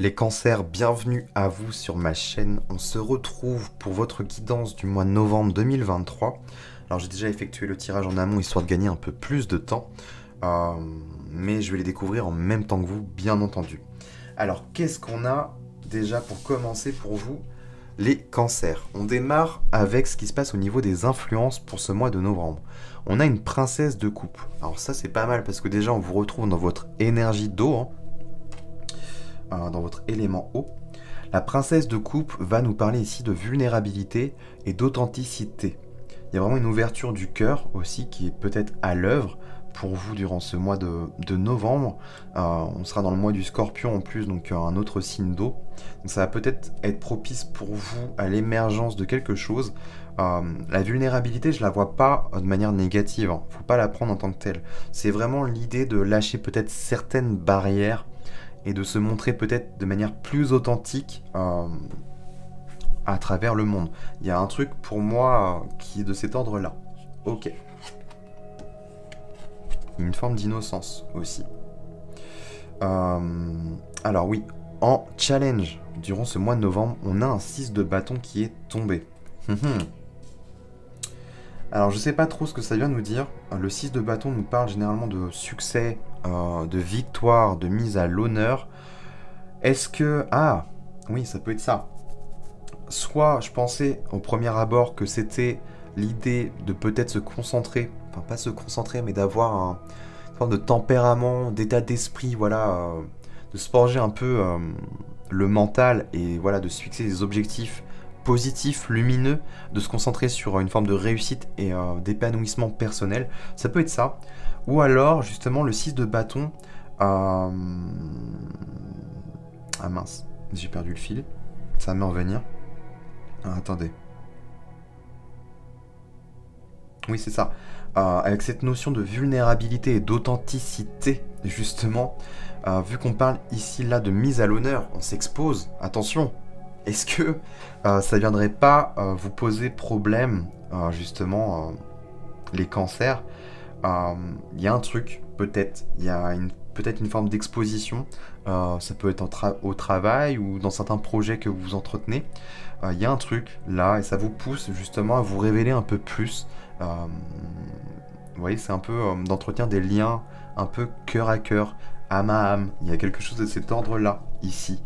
Les cancers, bienvenue à vous sur ma chaîne. On se retrouve pour votre guidance du mois de novembre 2023. Alors j'ai déjà effectué le tirage en amont histoire de gagner un peu plus de temps. Mais je vais les découvrir en même temps que vous, bien entendu. Alors qu'est-ce qu'on a déjà pour commencer pour vous, les cancers? On démarre avec ce qui se passe au niveau des influences pour ce mois de novembre. On a une princesse de coupe. Alors ça c'est pas mal parce que déjà on vous retrouve dans votre énergie d'eau, dans votre élément eau. La princesse de coupe va nous parler ici de vulnérabilité et d'authenticité. Il y a vraiment une ouverture du cœur aussi qui est peut-être à l'œuvre pour vous durant ce mois de novembre. On sera dans le mois du Scorpion en plus, donc un autre signe d'eau. Donc ça va peut-être être propice pour vous à l'émergence de quelque chose. La vulnérabilité, je la vois pas de manière négative, hein. Faut pas la prendre en tant que telle. C'est vraiment l'idée de lâcher peut-être certaines barrières et de se montrer peut-être de manière plus authentique à travers le monde. Il y a un truc pour moi qui est de cet ordre-là. Ok. Une forme d'innocence aussi. Alors oui, en challenge, durant ce mois de novembre, on a un 6 de bâton qui est tombé. Alors je sais pas trop ce que ça vient nous dire. Le 6 de bâton nous parle généralement de succès, de victoire, de mise à l'honneur. Est-ce que... Ah, oui, ça peut être ça. Soit je pensais au premier abord que c'était l'idée de peut-être se concentrer, enfin pas se concentrer, mais d'avoir une forme de tempérament, d'état d'esprit, voilà, de se forger un peu le mental et voilà, de se fixer des objectifs positif, lumineux, de se concentrer sur une forme de réussite et d'épanouissement personnel. Ça peut être ça. Ou alors, justement, le 6 de bâton... Ah mince, j'ai perdu le fil. Ça va me revenir. Attendez. Oui, c'est ça. Avec cette notion de vulnérabilité et d'authenticité, justement, vu qu'on parle ici, là, de mise à l'honneur, on s'expose. Attention. Est-ce que ça viendrait pas vous poser problème, justement, les cancers? Il y a un truc, peut-être, il y a peut-être une forme d'exposition, ça peut être au travail ou dans certains projets que vous entretenez. Il y a un truc là et ça vous pousse justement à vous révéler un peu plus. Vous voyez, c'est un peu d'entretenir des liens un peu cœur à cœur, âme à âme. Il y a quelque chose de cet ordre-là, ici.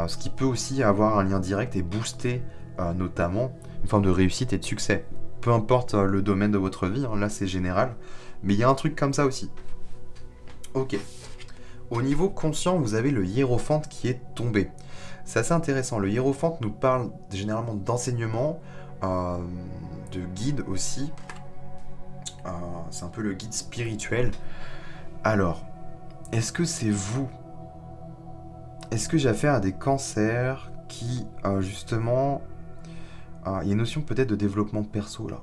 Ce qui peut aussi avoir un lien direct et booster notamment une forme de réussite et de succès. Peu importe le domaine de votre vie, hein, là c'est général, mais il y a un truc comme ça aussi. Ok. Au niveau conscient, vous avez le hiérophante qui est tombé. C'est assez intéressant. Le hiérophante nous parle généralement d'enseignement, de guide aussi. C'est un peu le guide spirituel. Alors, est-ce que c'est vous? Est-ce que j'ai affaire à des cancers qui, justement... il y a une notion peut-être de développement perso, là.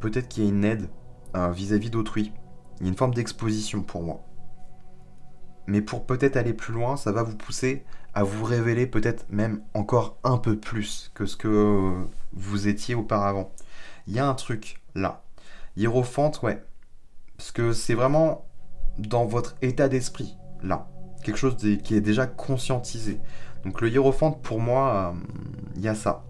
Peut-être qu'il y a une aide vis-à-vis d'autrui. Il y a une forme d'exposition pour moi. Mais pour peut-être aller plus loin, ça va vous pousser à vous révéler peut-être même encore un peu plus que ce que vous étiez auparavant. Il y a un truc, là. Hiérophante, ouais. Parce que c'est vraiment dans votre état d'esprit, là. Quelque chose qui est déjà conscientisé. Donc le hiérophante, pour moi, il y a ça.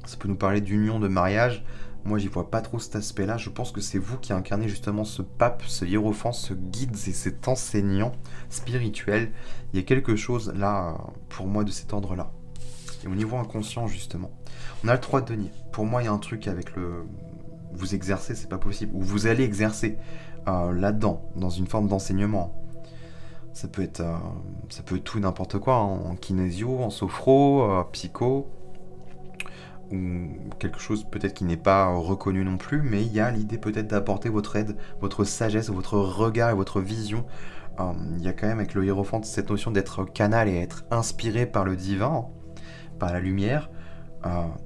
Ça peut nous parler d'union, de mariage. Moi, j'y vois pas trop cet aspect-là. Je pense que c'est vous qui incarnez justement ce pape, ce hiérophant, ce guide et cet enseignant spirituel. Il y a quelque chose là, pour moi, de cet ordre-là. Et au niveau inconscient, justement. On a le 3 de denier. Pour moi, il y a un truc avec le... Vous exercez, c'est pas possible. Ou vous allez exercer là-dedans, dans une forme d'enseignement. Ça peut être tout et n'importe quoi, hein, en kinésio, en sophro, psycho, ou quelque chose peut-être qui n'est pas reconnu non plus, mais il y a l'idée peut-être d'apporter votre aide, votre sagesse, votre regard et votre vision. Il y a quand même avec le hiérophante cette notion d'être canal et être inspiré par le divin, par la lumière,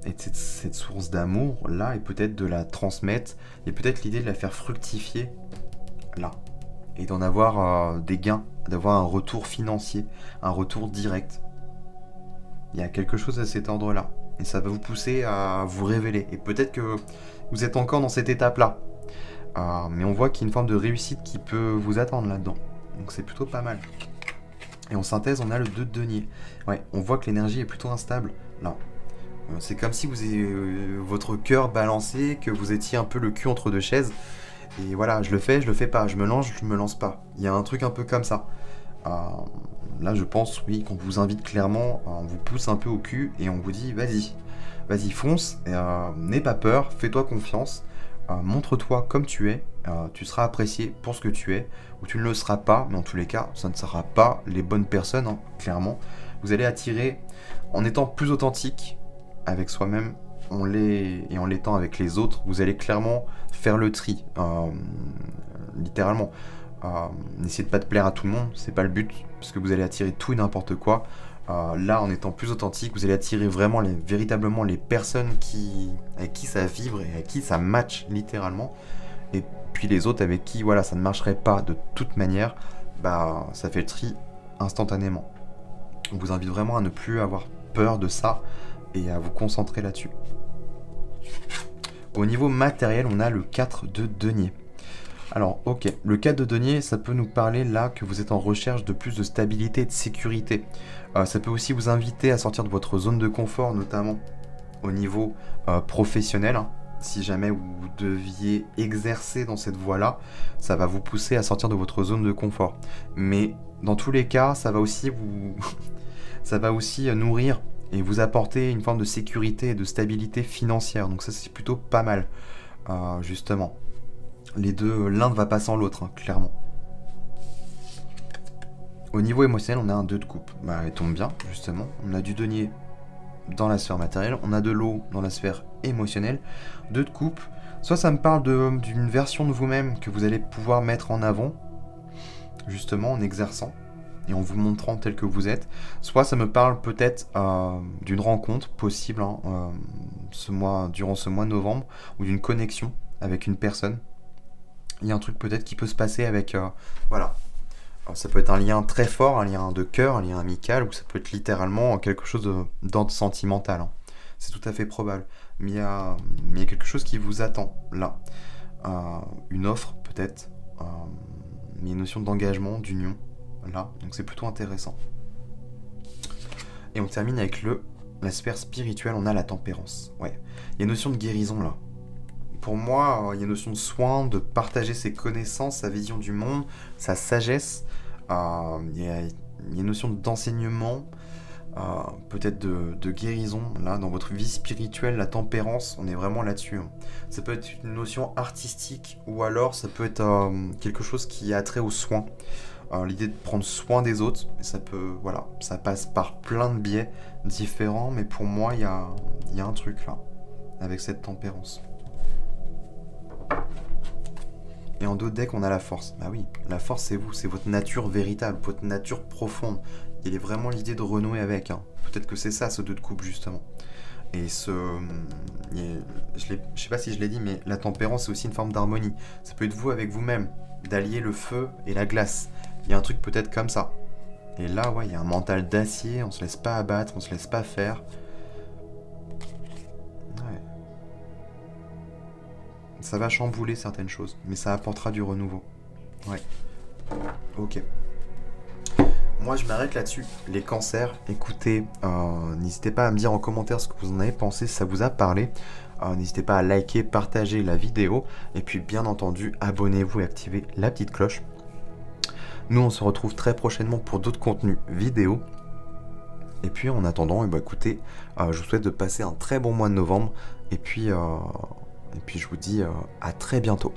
et cette source d'amour là, et peut-être de la transmettre, et peut-être l'idée de la faire fructifier là, et d'en avoir des gains, d'avoir un retour financier, un retour direct. Il y a quelque chose à cet ordre-là. Et ça va vous pousser à vous révéler. Et peut-être que vous êtes encore dans cette étape-là. Mais on voit qu'il y a une forme de réussite qui peut vous attendre là-dedans. Donc c'est plutôt pas mal. Et en synthèse, on a le 2 de denier. Ouais, on voit que l'énergie est plutôt instable. Là. C'est comme si vous avez votre cœur balancé, que vous étiez un peu le cul entre deux chaises. Et voilà, je le fais pas. Je me lance pas. Il y a un truc un peu comme ça. Là, je pense, oui, qu'on vous invite clairement, on vous pousse un peu au cul et on vous dit, vas-y, fonce, n'aie pas peur, fais-toi confiance, montre-toi comme tu es, tu seras apprécié pour ce que tu es, ou tu ne le seras pas, mais en tous les cas, ça ne sera pas les bonnes personnes, hein, clairement. Vous allez attirer, en étant plus authentique avec soi-même, et en l'étant avec les autres, vous allez clairement faire le tri, littéralement. N'essayez de pas te plaire à tout le monde, c'est pas le but, parce que vous allez attirer tout et n'importe quoi. Là, en étant plus authentique, vous allez attirer vraiment véritablement les personnes avec qui ça vibre et avec qui ça match littéralement. Et puis les autres avec qui, voilà, ça ne marcherait pas de toute manière, bah, ça fait le tri instantanément. On vous invite vraiment à ne plus avoir peur de ça et à vous concentrer là-dessus. Au niveau matériel, on a le 4 de denier. Alors, ok, le 4 de denier, ça peut nous parler là que vous êtes en recherche de plus de stabilité et de sécurité. Ça peut aussi vous inviter à sortir de votre zone de confort, notamment au niveau professionnel. Hein. Si jamais vous deviez exercer dans cette voie-là, ça va vous pousser à sortir de votre zone de confort. Mais dans tous les cas, ça va aussi ça va aussi nourrir et vous apporter une forme de sécurité et de stabilité financière. Donc ça, c'est plutôt pas mal, justement. Les deux, l'un ne va pas sans l'autre, hein, clairement. Au niveau émotionnel, on a un 2 de coupe. Bah, il tombe bien, justement. On a du denier dans la sphère matérielle, on a de l'eau dans la sphère émotionnelle. 2 de coupe, soit ça me parle d'une version de vous-même que vous allez pouvoir mettre en avant, justement en exerçant et en vous montrant tel que vous êtes. Soit ça me parle peut-être d'une rencontre possible, hein, durant ce mois de novembre, ou d'une connexion avec une personne. Il y a un truc peut-être qui peut se passer avec... voilà. Alors, ça peut être un lien très fort, un lien de cœur, un lien amical, ou ça peut être littéralement quelque chose d'ordre sentimental. Hein. C'est tout à fait probable. Mais il y a quelque chose qui vous attend, là. Une offre, peut-être. Mais une notion d'engagement, d'union, là. Donc c'est plutôt intéressant. Et on termine avec la sphère spirituelle, on a la tempérance. Ouais. Il y a une notion de guérison, là. Pour moi, il y a une notion de soin, de partager ses connaissances, sa vision du monde, sa sagesse. Il y a une notion d'enseignement, peut-être de guérison. Là, dans votre vie spirituelle, la tempérance, on est vraiment là-dessus. Hein. Ça peut être une notion artistique ou alors ça peut être quelque chose qui a trait au soin. L'idée de prendre soin des autres, voilà, ça passe par plein de biais différents, mais pour moi, il y a un truc là, avec cette tempérance. Et en dos de deck, on a la force. Bah oui, la force, c'est vous, c'est votre nature véritable, votre nature profonde. Il est vraiment l'idée de renouer avec. Hein. Peut-être que c'est ça, ce 2 de coupe, justement. Et je sais pas si je l'ai dit, mais la tempérance, c'est aussi une forme d'harmonie. Ça peut être vous avec vous-même, d'allier le feu et la glace. Il y a un truc peut-être comme ça. Et là, ouais, il y a un mental d'acier, on se laisse pas abattre, on se laisse pas faire. Ça va chambouler certaines choses, mais ça apportera du renouveau. Ouais. Ok. Moi, je m'arrête là-dessus. Les cancers, écoutez, n'hésitez pas à me dire en commentaire ce que vous en avez pensé, si ça vous a parlé. N'hésitez pas à liker, partager la vidéo. Et puis, bien entendu, abonnez-vous et activez la petite cloche. Nous, on se retrouve très prochainement pour d'autres contenus vidéo. Et puis, en attendant, écoutez, je vous souhaite de passer un très bon mois de novembre. Et puis je vous dis à très bientôt.